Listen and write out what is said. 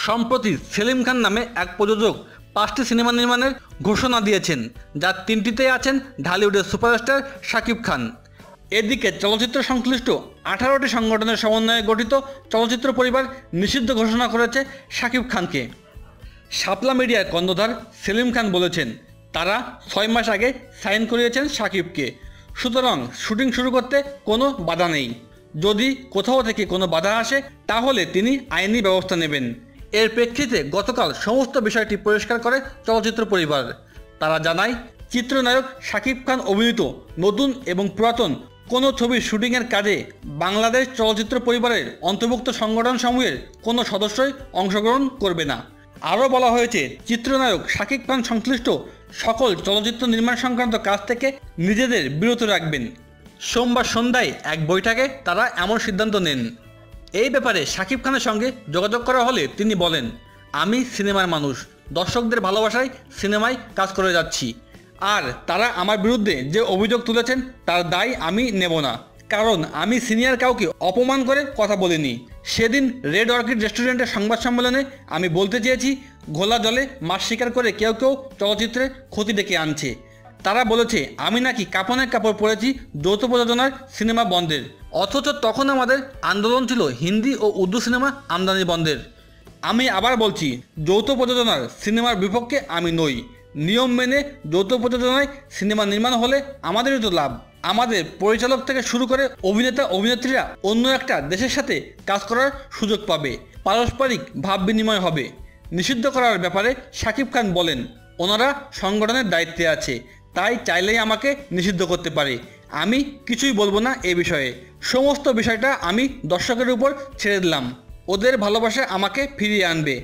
সম্প্রতি সেলিম খান নামে এক প্রযোজক 5টি সিনেমা নির্মাণের ঘোষণা দিয়েছেন, যার 3টিতে আছেন ঢালিউডের সুপারস্টার শাকিব খান। এদিকে চলচ্চিত্র সংশ্লিষ্ট 18টি সংগঠনের সমন্বয়ে গঠিত চলচ্চিত্র পরিবার নিষিদ্ধ ঘোষণা করেছে শাকিব খানকে। শাপলা মিডিয়ার কর্ণধার সেলিম খান বলেছেন, তারা 6 মাস আগে সাইন করিয়েছেন শাকিবকে, সুতরাং শুটিং শুরু করতে কোনো বাধা নেই। যদি কোথাও থেকে কোনো বাধা আসে তাহলে তিনি আইনি ব্যবস্থা নেবেন। এর প্রেক্ষিতে গতকাল সমস্ত বিষয়টি পরিষ্কার করে চলচ্চিত্র পরিবার। তারা জানায়, চিত্রনায়ক শাকিব খান অভিনীত নতুন এবং পুরাতন কোনো ছবির শুটিংয়ের কাজে বাংলাদেশ চলচ্চিত্র পরিবারের অন্তর্ভুক্ত সংগঠনসমূহের কোনো সদস্যই অংশগ্রহণ করবে না। আরও বলা হয়েছে, চিত্রনায়ক শাকিব খান সংশ্লিষ্ট সকল চলচ্চিত্র নির্মাণ সংক্রান্ত কাজ থেকে নিজেদের বিরত রাখবেন। সোমবার সন্ধ্যায় এক বৈঠকে তারা এমন সিদ্ধান্ত নেন। এই ব্যাপারে শাকিব খানের সঙ্গে যোগাযোগ করা হলে তিনি বলেন, আমি সিনেমার মানুষ, দর্শকদের ভালোবাসায় সিনেমায় কাজ করে যাচ্ছি। আর তারা আমার বিরুদ্ধে যে অভিযোগ তুলেছেন তার দায় আমি নেব না, কারণ আমি সিনিয়র কাউকে অপমান করে কথা বলিনি। সেদিন রেড অর্কিড রেস্টুরেন্টের সংবাদ সম্মেলনে আমি বলতে চেয়েছি, ঘোলা জলে মাছ শিকার করে কেউ কেউ চলচ্চিত্রে ক্ষতি ডেকে আনছে। তারা বলেছে আমি নাকি কাপনের কাপড় পরেছি যৌথ প্রযোজনার সিনেমা বন্ধের, অথচ তখন আমাদের আন্দোলন ছিল হিন্দি ও উর্দু সিনেমা আমদানি বন্ধের। আমি আবার বলছি, যৌথ প্রযোজনার সিনেমার বিপক্ষে আমি নই। নিয়ম মেনে যৌথ প্রযোজনায় সিনেমা নির্মাণ হলে আমাদেরই তো লাভ। আমাদের পরিচালক থেকে শুরু করে অভিনেতা অভিনেত্রীরা অন্য একটা দেশের সাথে কাজ করার সুযোগ পাবে, পারস্পরিক ভাব বিনিময় হবে। নিষিদ্ধ করার ব্যাপারে শাকিব খান বলেন, ওনারা সংগঠনের দায়িত্বে আছে, তাই চাইলেই আমাকে নিষিদ্ধ করতে পারে। আমি কিছুই বলবো না এ বিষয়ে। সমস্ত বিষয়টা আমি দর্শকের উপর ছেড়ে দিলাম, ওদের ভালোবাসা আমাকে ফিরিয়ে আনবে।